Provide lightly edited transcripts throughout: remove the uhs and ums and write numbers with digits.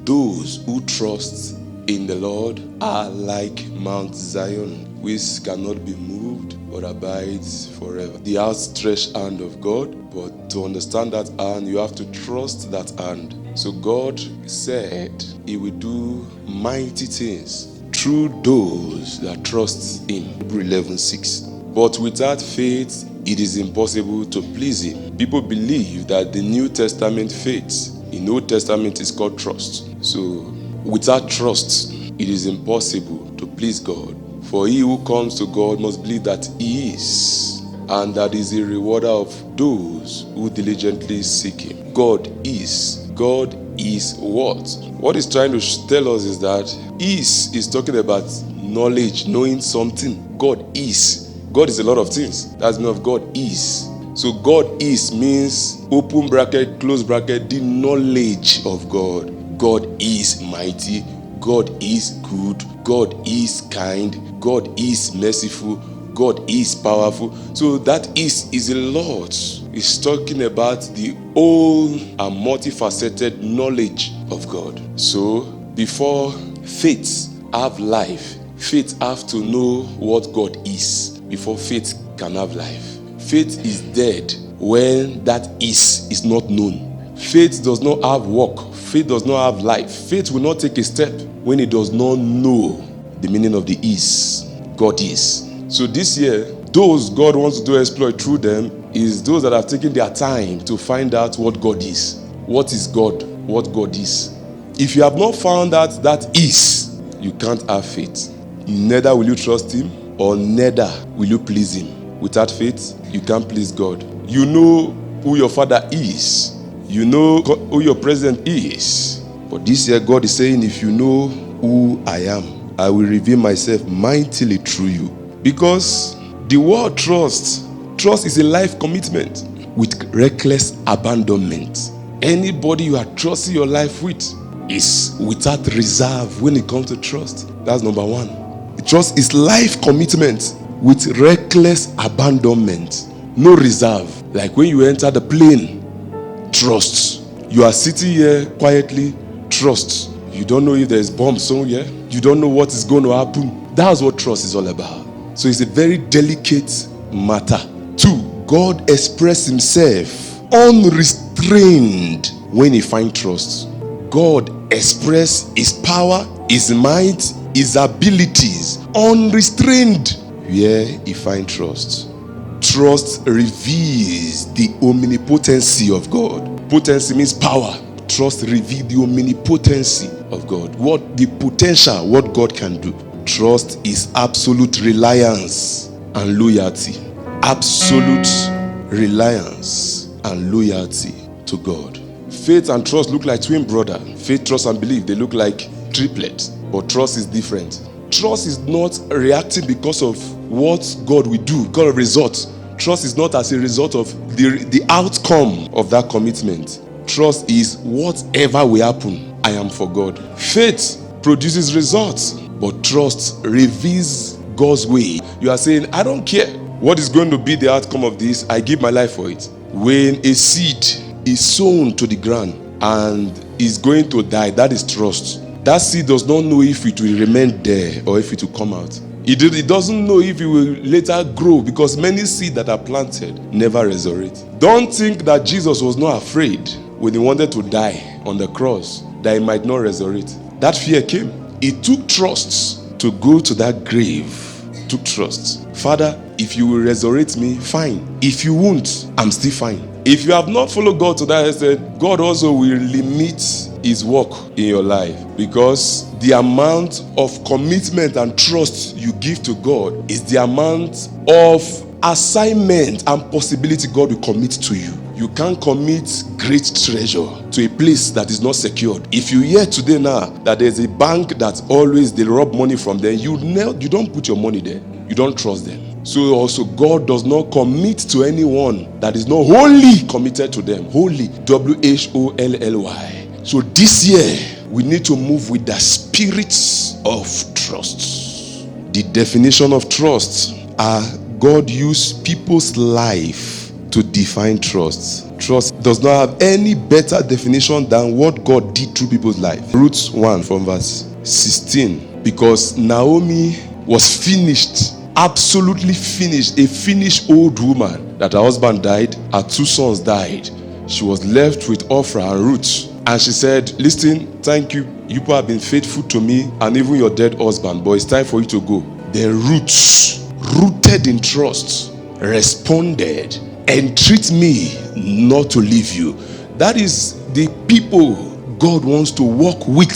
Those who trust in the Lord are like Mount Zion, which cannot be moved but abides forever. The outstretched hand of God, but to understand that hand, you have to trust that hand. So God said he will do mighty things through those that trust him. Hebrews 11:6. But without faith, it is impossible to please him. People believe that the New Testament faith in Old Testament is called trust. So without trust, it is impossible to please God. For he who comes to God must believe that he is, and that is a rewarder of those who diligently seek him. God is. God is what? What he's trying to tell us is that is talking about knowledge, knowing something. God is. God is a lot of things. That's the meaning of God is. So God is means, open bracket, close bracket, the knowledge of God. God is mighty. God is good. God is kind. God is merciful. God is powerful. So that is a lot. It's talking about the whole and multifaceted knowledge of God. So before faith have life, faith have to know what God is before faith can have life. Faith is dead when that is not known. Faith does not have work. Faith does not have life. Faith will not take a step when it does not know the meaning of the is. God is. So this year, those God wants to do exploit through them is those that have taken their time to find out what God is. What is God? What God is. If you have not found out that is, you can't have faith. Neither will you trust him, or neither will you please him. Without faith, you can't please God. You know who your father is. You know who your president is. But this year, God is saying, if you know who I am, I will reveal myself mightily through you. Because the word trust is a life commitment with reckless abandonment. Anybody you are trusting your life with is without reserve when it comes to trust. That's number one. Trust is life commitment with reckless abandonment. No reserve. Like when you enter the plane, trust. You are sitting here quietly, trust. You don't know if there's bomb somewhere. You don't know what is going to happen. That's what trust is all about. So it's a very delicate matter. 2, God expressed himself unrestrained when he finds trust. God expressed his power, his might, his abilities unrestrained where he finds trust. Trust reveals the omnipotency of God. Potency means power. Trust reveals the omnipotency of God. What the potential, what God can do. Trust is absolute reliance and loyalty. Absolute reliance and loyalty to God. Faith and trust look like twin brother. Faith, trust, and belief, they look like triplets. But trust is different. Trust is not reacting because of what God will do, because of results. Trust is not as a result of the outcome of that commitment. Trust is whatever will happen, I am for God. Faith produces results, but trust reveals God's way. You are saying, I don't care what is going to be the outcome of this, I give my life for it. When a seed is sown to the ground and is going to die, that is trust. That seed does not know if it will remain there or if it will come out. It doesn't know if it will later grow, because many seeds that are planted never resurrect. Don't think that Jesus was not afraid when he wanted to die on the cross that he might not resurrect. That fear came. It took trust to go to that grave. It took trust. Father, if you will resurrect me, fine. If you won't, I'm still fine. If you have not followed God to that extent, God also will limit his work in your life, because the amount of commitment and trust you give to God is the amount of assignment and possibility God will commit to you. You can't commit great treasure to a place that is not secured. If you hear today now that there's a bank that always they rob money from them, you don't put your money there. You don't trust them. So also God does not commit to anyone that is not wholly committed to them. Wholly, WHOLLY. So this year, we need to move with the spirit of trust. The definition of trust are God used people's life to define trust. Trust does not have any better definition than what God did through people's life. Ruth 1 from verse 16. Because Naomi was finished, absolutely finished, a finished old woman, that her husband died, her 2 sons died. She was left with Orpah and Ruth. And she said, listen, thank you. You people have been faithful to me and even your dead husband, but it's time for you to go. Then Ruth, rooted in trust, responded, entreat me not to leave you. That is the people God wants to walk with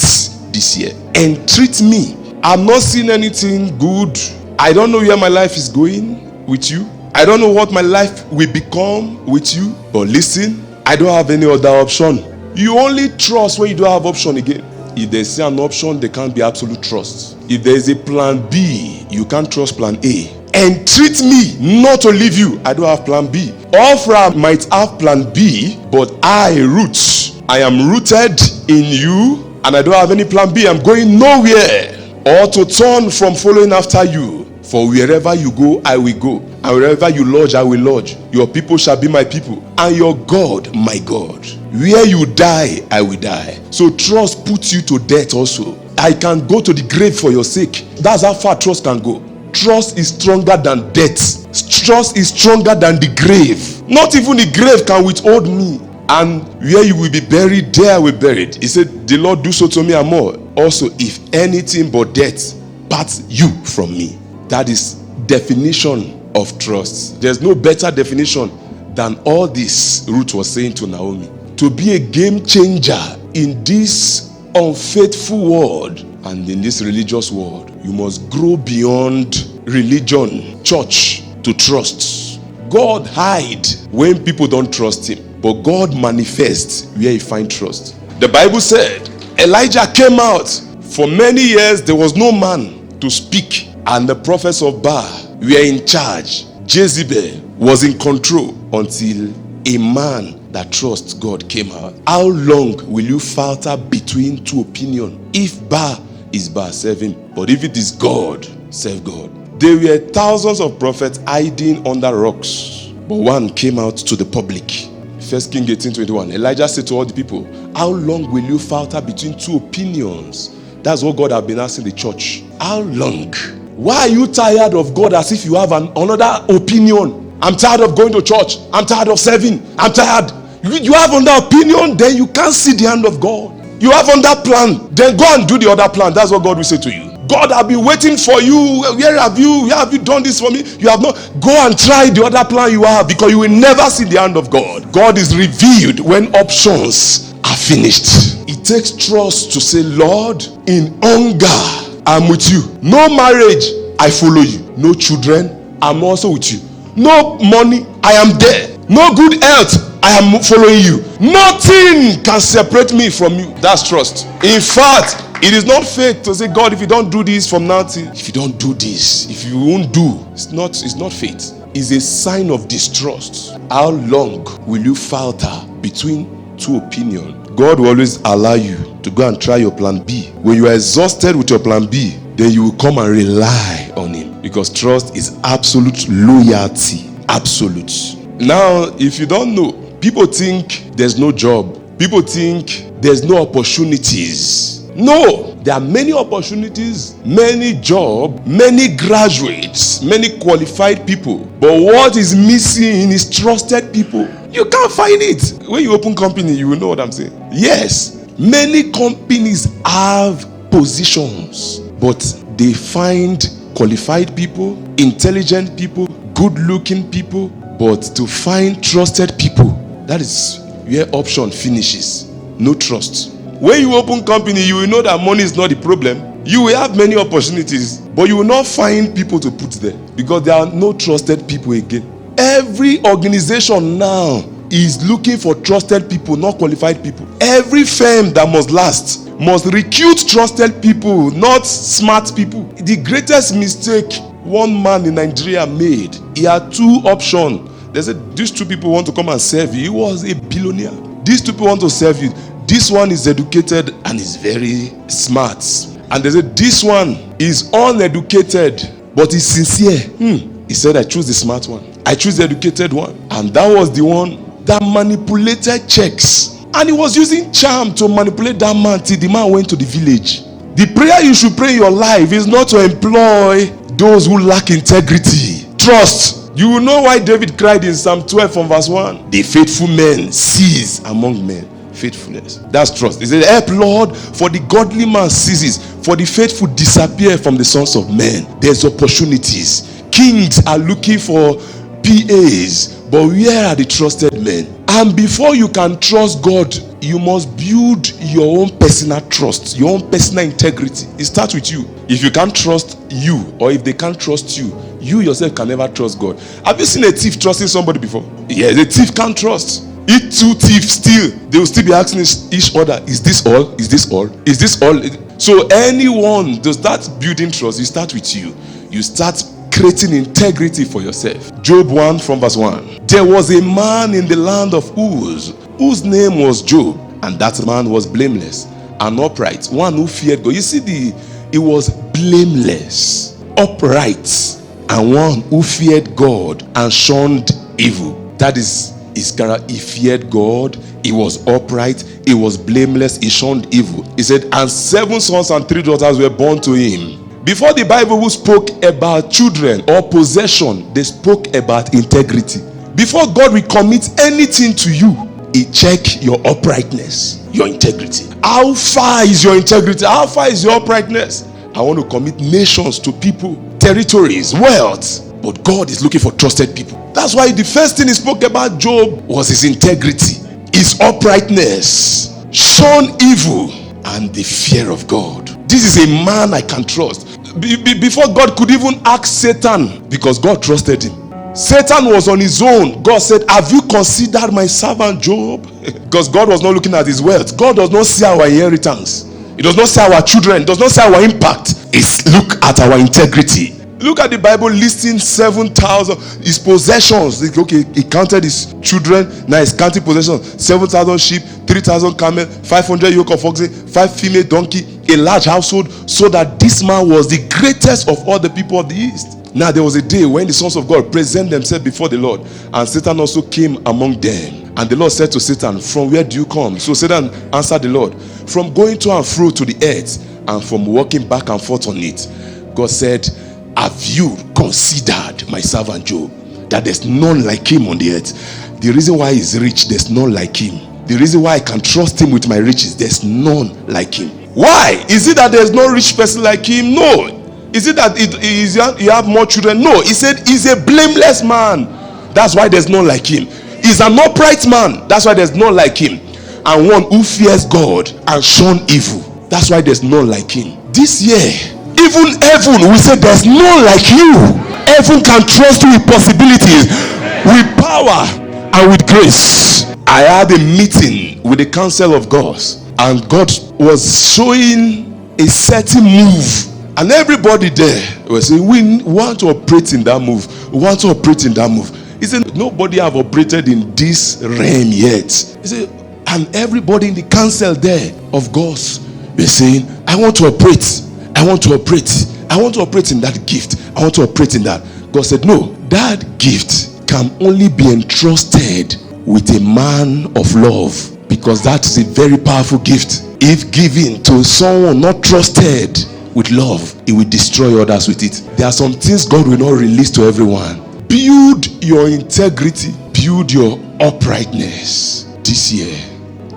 this year. Entreat me. I'm not seeing anything good. I don't know where my life is going with you. I don't know what my life will become with you. But listen, I don't have any other option. You only trust when you don't have option again. If there's an option, there can't be absolute trust. If there is a plan B, you can't trust plan A. Entreat me not to leave you. I don't have plan B. Orpah might have plan B, but I, Ruth, I am rooted in you and I don't have any plan B. I'm going nowhere. Or to turn from following after you. For wherever you go, I will go. And wherever you lodge, I will lodge. Your people shall be my people. And your God, my God. Where you die, I will die. So trust puts you to death also. I can go to the grave for your sake. That's how far trust can go. Trust is stronger than death. Trust is stronger than the grave. Not even the grave can withhold me. And where you will be buried, there I will be buried. He said, the Lord do so to me and more. Also, if anything but death parts you from me. That is definition of trust. There's no better definition than all this Ruth was saying to Naomi. To be a game changer in this unfaithful world and in this religious world, you must grow beyond religion, church, to trust. God hides when people don't trust him, but God manifests where he finds trust. The Bible said Elijah came out. For many years there was no man to speak, and the prophets of Baal were in charge. Jezebel was in control until a man that trusts God came out. How long will you falter between two opinions? If Baal is Baal, serve him. But if it is God, serve God. There were thousands of prophets hiding under rocks, but one came out to the public. 1 Kings 18:21. Elijah said to all the people, how long will you falter between two opinions? That's what God has been asking the church. How long? Why are you tired of God as if you have another opinion? I'm tired of going to church. I'm tired of serving. I'm tired. You have another opinion, then you can't see the hand of God. You have another plan, then go and do the other plan. That's what God will say to you. God, I've been waiting for you. Where have you done this for me? You have not. Go and try the other plan you have, because you will never see the hand of God. God is revealed when options are finished. It takes trust to say, Lord, in hunger, I'm with you. No marriage, I follow you. No children, I'm also with you. No money, I am there. No good health, I am following you. Nothing can separate me from you. That's trust. In fact, it is not faith to say, God, if you don't do this from now till, if you don't do this, if you won't do, it's not faith. It's a sign of distrust. How long will you falter between two opinions? God will always allow you to go and try your plan B. When you are exhausted with your plan B, then you will come and rely on him, because trust is absolute loyalty. Absolute. Now, if you don't know, people think there's no job. People think there's no opportunities. No, there are many opportunities, many jobs, many graduates, many qualified people. But what is missing is trusted people. You can't find it. When you open company, you will know what I'm saying. Yes, many companies have positions, but they find qualified people, intelligent people, good-looking people. But to find trusted people, that is where option finishes. No trust. When you open company, you will know that money is not the problem. You will have many opportunities, but you will not find people to put there, because there are no trusted people again. Every organization now is looking for trusted people, not qualified people. Every firm that must last must recruit trusted people, not smart people. The greatest mistake one man in Nigeria made, he had two options. They said, these two people want to come and serve you. He was a billionaire. These two people want to serve you. This one is educated and is very smart. And they said, this one is uneducated, but is sincere. He said, I choose the smart one. I choose the educated one. And that was the one that manipulated checks. And he was using charm to manipulate that man till the man went to the village. The prayer you should pray in your life is not to employ those who lack integrity. Trust. You will know why David cried in Psalm 12 from verse 1. The faithful men cease among men. Faithfulness. That's trust. He said, help Lord, for the godly man ceases, for the faithful disappear from the sons of men. There's opportunities. Kings are looking for PAs, but where are the trusted men? And before you can trust God, you must build your own personal trust, your own personal integrity. It starts with you. If you can't trust you, or if they can't trust you, you yourself can never trust God. Have you seen a thief trusting somebody before? Yes, a thief can't trust. If two thieves steal, they will still be asking each other, is this all? Is this all? Is this all? So anyone to start building trust, you start with you. You start creating integrity for yourself. Job 1 from verse 1. There was a man in the land of Uz, whose name was Job, and that man was blameless and upright, one who feared God. You see, he was blameless, upright, and one who feared God and shunned evil. That is his character. He feared God, he was upright, he was blameless, he shunned evil. He said, and 7 sons and 3 daughters were born to him. Before the Bible spoke about children or possession, they spoke about integrity. Before God will commit anything to you, He check your uprightness, your integrity. How far is your integrity? How far is your uprightness? I want to commit nations to people, territories, wealth. But God is looking for trusted people. That's why the first thing He spoke about Job was his integrity, his uprightness, shun evil, and the fear of God. This is a man I can trust. Before God could even ask Satan, because God trusted him. Satan was on his own. God said, have you considered my servant Job? Because God was not looking at his wealth. God does not see our inheritance. He does not see our children. He does not see our impact. It's look at our integrity. Look at the Bible listing 7,000 his possessions. Okay, he counted his children. Now he's counting possessions. 7,000 sheep, 3,000 camel, 500 yoke of oxen, 5 female donkey, a large household, so that this man was the greatest of all the people of the east. Now there was a day when the sons of God present themselves before the Lord, and Satan also came among them. And the Lord said to Satan, from where do you come? So Satan answered the Lord, from going to and fro to the earth, and from walking back and forth on it. God said, have you considered my servant Job, that there's none like him on the earth? The reason why he's rich, there's none like him. The reason why I can trust him with my riches, there's none like him. Why? Is it that there's no rich person like him? No. Is it that you have more children? No. He said he's a blameless man. That's why there's none like him. He's an upright man. That's why there's none like him. And one who fears God and shun evil. That's why there's none like him. This year, even heaven will say there's none like you. Heaven can trust you with possibilities, with power, and with grace. I had a meeting with the council of God, and God was showing a certain move, and everybody there was saying, we want to operate in that move. We want to operate in that move. He said, nobody have operated in this realm yet. He said, and everybody in the council there of God were saying, I want to operate. I want to operate. I want to operate in that gift. I want to operate in that. God said, no, that gift can only be entrusted with a man of love, because that is a very powerful gift. If given to someone not trusted with love, it will destroy others with it. There are some things God will not release to everyone. Build your integrity, build your uprightness this year.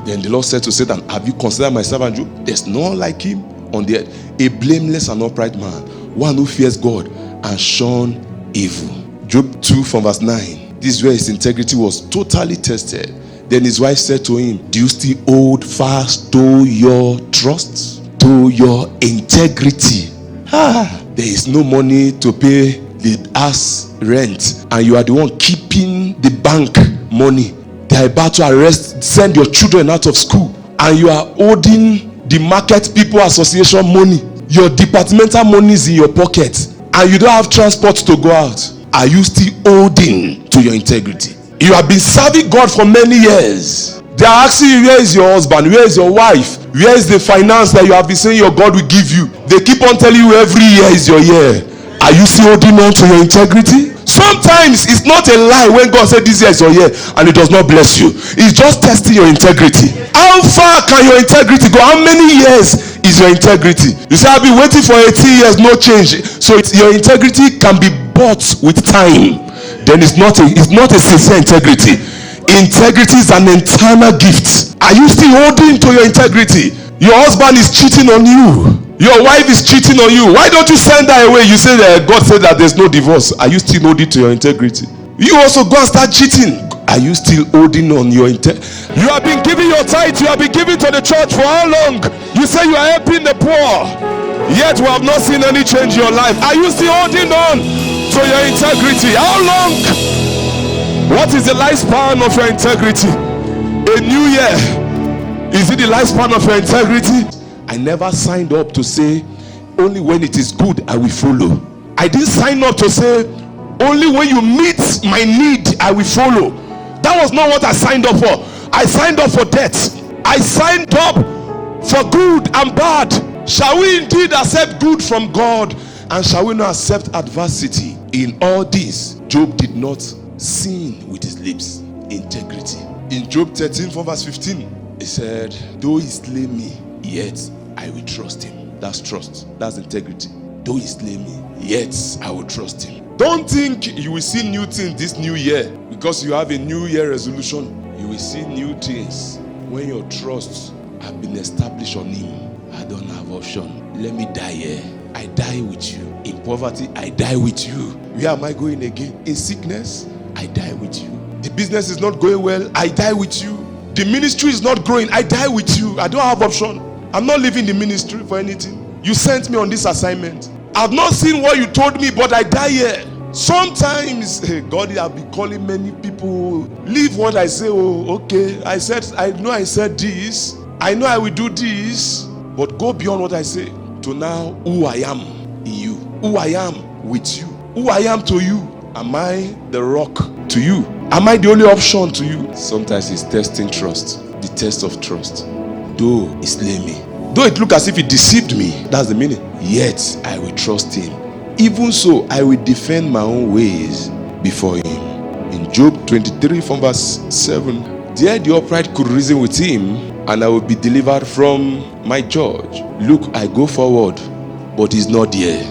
Then the Lord said to Satan, have you considered my servant Job? There's none like him on the earth, a blameless and upright man, one who fears God and shun evil. Job 2 from verse 9. This is where his integrity was totally tested. Then his wife said to him, do you still hold fast to your trust, to your integrity? There is no money to pay the house rent, and you are the one keeping the bank money. They are about to send your children out of school, and you are holding the Market People Association money. Your departmental money is in your pocket, and you don't have transport to go out. Are you still holding to your integrity? You have been serving God for many years. They are asking you, where is your husband? Where is your wife? Where is the finance that you have been saying your God will give you? They keep on telling you every year is your year. Are you still holding on to your integrity? Sometimes it's not a lie when God said this year is your year and it does not bless you. It's just testing your integrity. How far can your integrity go? How many years is your integrity? You say, I've been waiting for 18 years, no change. So your integrity can be bought with time. Then it's not a sincere integrity. Integrity is an internal gift. Are you still holding to your integrity? Your husband is cheating on you. Your wife is cheating on you. Why don't you send her away? You say that God said that there's no divorce. Are you still holding to your integrity? You also go and start cheating. Are you still holding on your integrity? You have been giving your tithe. You have been giving to the church for how long? You say you are helping the poor, yet we have not seen any change in your life. Are you still holding on to your integrity? How long? What is the lifespan of your integrity? A new year. Is it the lifespan of your integrity? I never signed up to say only when it is good I will follow. I didn't sign up to say only when you meet my need I will follow. That was not what I signed up for. I signed up for death. I signed up for good and bad. Shall we indeed accept good from God, and shall we not accept adversity? In all this, Job did not sin with his lips. Integrity. In Job 13 from verse 15, he said, though he slay me, yet I will trust him. That's trust. That's integrity. Though he slay me, yet I will trust him. Don't think you will see new things this new year because you have a new year resolution. You will see new things when your trusts have been established on him. I don't have option. Let me die here. I die with you. In poverty, I die with you. Where am I going again? In sickness, I die with you. The business is not going well, I die with you. The ministry is not growing, I die with you. I don't have option. I'm not leaving the ministry for anything. You sent me on this assignment. I've not seen what you told me, but I die here. Sometimes God has been calling many people. Leave what I say. Oh, okay. I know I said this. I know I will do this. But go beyond what I say to now who I am in you. Who I am with you. Who I am to you. Am I the rock to you? Am I the only option to you? Sometimes it's testing trust. The test of trust. Though he slay me, though it look as if he deceived me, that's the meaning, yet I will trust him. Even so, I will defend my own ways before him. In Job 23 from verse 7, there the upright could reason with him, and I will be delivered from my judge. Look, I go forward, but he's not there.